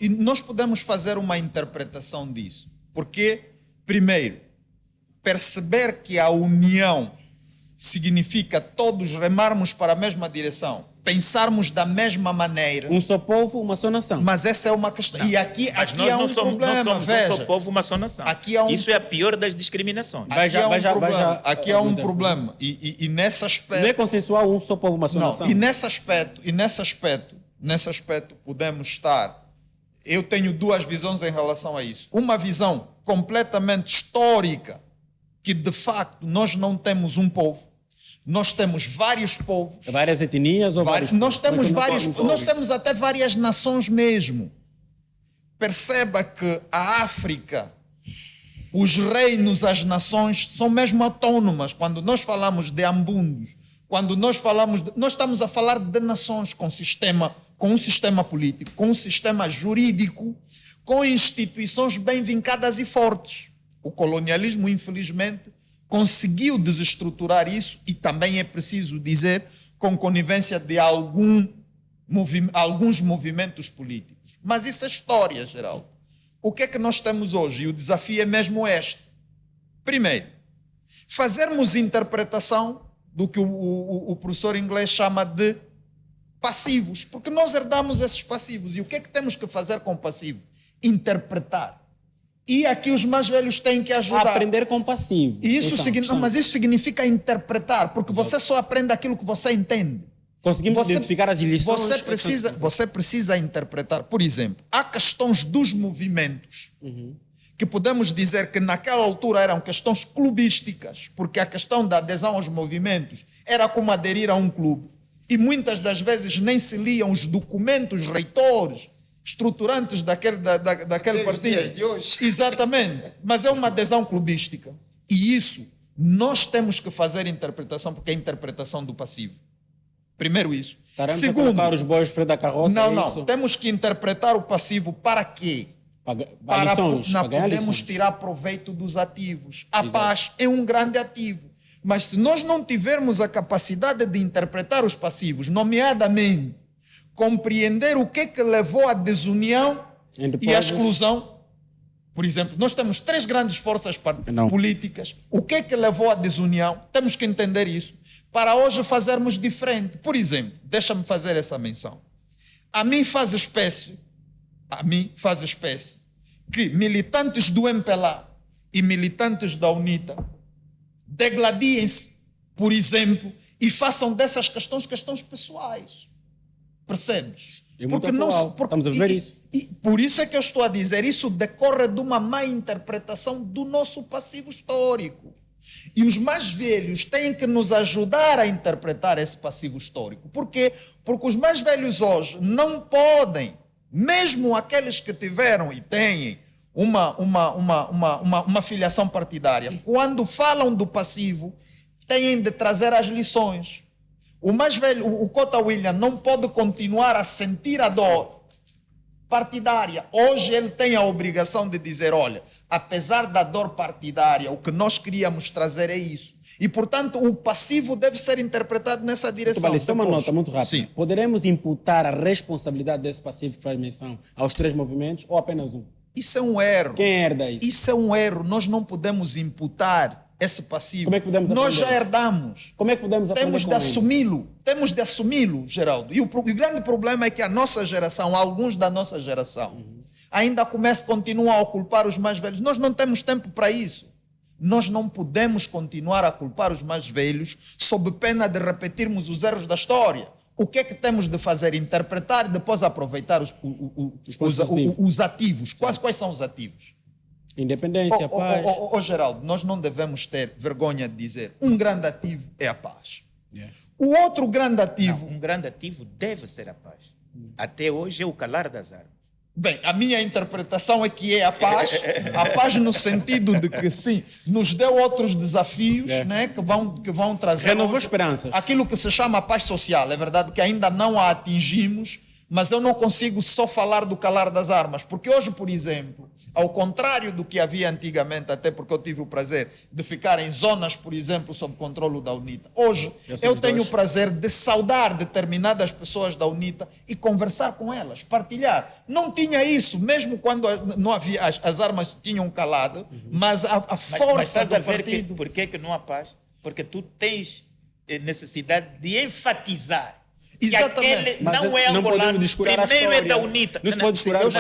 E nós podemos fazer uma interpretação disso. Porque, primeiro, perceber que a união significa todos remarmos para a mesma direção, pensarmos da mesma maneira. Um só povo, uma só nação. Mas essa é uma questão. Não. E aqui Mas há um problema, nós somos veja. um só povo, uma só nação. Isso é a pior das discriminações. Aqui há um problema. E nesse aspecto... Não é consensual um só povo, uma só nação. E nesse aspecto podemos estar... Eu tenho duas visões em relação a isso. Uma visão completamente histórica, que de facto nós não temos um povo, nós temos vários povos. Várias etnias ou vários Nós povos? nós temos até várias nações mesmo. Perceba que a África, os reinos, as nações são mesmo autônomas. Quando nós falamos de ambundos, nós estamos a falar de nações com um sistema político, com um sistema jurídico, com instituições bem vincadas e fortes. O colonialismo, infelizmente, conseguiu desestruturar isso e também é preciso dizer com conivência de alguns movimentos políticos. Mas isso é história, Geraldo. O que é que nós temos hoje? E o desafio é mesmo este. Primeiro, fazermos interpretação do que o professor inglês chama de passivos, porque nós herdamos esses passivos. E o que é que temos que fazer com o passivo? Interpretar. E aqui os mais velhos têm que ajudar. Aprender com passivo. Mas isso significa interpretar, porque você só aprende aquilo que você entende. Conseguimos identificar as lições. Você precisa interpretar. Por exemplo, há questões dos movimentos que podemos dizer que naquela altura eram questões clubísticas, porque a questão da adesão aos movimentos era como aderir a um clube. E muitas das vezes nem se liam os documentos reitores, estruturantes daquele partido. Dias de hoje. Exatamente. Mas é uma adesão clubística. E isso, nós temos que fazer interpretação, porque é a interpretação do passivo. Primeiro isso. Estaremos Segundo, a colocar os bois frente à carroça. não. Temos que interpretar o passivo para quê? Para podemos tirar proveito dos ativos. A paz é um grande ativo. Mas se nós não tivermos a capacidade de interpretar os passivos, nomeadamente compreender o que levou à desunião e à exclusão. Por exemplo, nós temos 3 grandes forças políticas. O que levou à desunião? Temos que entender isso para hoje fazermos diferente. Por exemplo, deixa-me fazer essa menção. A mim faz espécie que militantes do MPLA e militantes da UNITA degladiem-se, por exemplo, e façam dessas questões pessoais. Percebes? Porque estamos a ver isso. E por isso é que eu estou a dizer, isso decorre de uma má interpretação do nosso passivo histórico. E os mais velhos têm que nos ajudar a interpretar esse passivo histórico. Por quê? Porque os mais velhos hoje não podem, mesmo aqueles que tiveram e têm uma filiação partidária, quando falam do passivo, têm de trazer as lições. O mais velho, o Cota William, não pode continuar a sentir a dor partidária. Hoje ele tem a obrigação de dizer, olha, apesar da dor partidária, o que nós queríamos trazer é isso. E, portanto, o passivo deve ser interpretado nessa direção. Vale, só uma nota muito rápida. Sim. Poderemos imputar a responsabilidade desse passivo que faz menção aos 3 movimentos ou apenas um? Isso é um erro. Quem herda isso? Isso é um erro. Nós não podemos imputar esse passivo. Como é que podemos aprender? Nós já herdamos. Como é que podemos aprender? Temos de assumi-lo, Geraldo. E o grande problema é que a nossa geração, alguns da nossa geração, ainda continuam a culpar os mais velhos. Nós não temos tempo para isso. Nós não podemos continuar a culpar os mais velhos sob pena de repetirmos os erros da história. O que é que temos de fazer? Interpretar e depois aproveitar os ativos. Quais são os ativos? Independência, paz. Geraldo, nós não devemos ter vergonha de dizer um grande ativo é a paz. O outro grande ativo... Não, um grande ativo deve ser a paz. Até hoje é o calar das armas. Bem, a minha interpretação é que é a paz no sentido de que, sim, nos deu outros desafios, né, que vão trazer... Renovou esperanças. Aquilo que se chama paz social. É verdade que ainda não a atingimos, mas eu não consigo só falar do calar das armas, porque hoje, por exemplo, Ao contrário do que havia antigamente, até porque eu tive o prazer de ficar em zonas, por exemplo, sob controle da UNITA. Hoje, eu tenho o prazer de saudar determinadas pessoas da UNITA e conversar com elas, partilhar. Não tinha isso, mesmo quando não havia, as armas tinham calado, mas a força estás a do ver partido... por que não há paz? Porque tu tens necessidade de enfatizar Exatamente. que aquele não é não angolano, podemos descurar a primeiro é história. da UNITA. Não se pode descurar o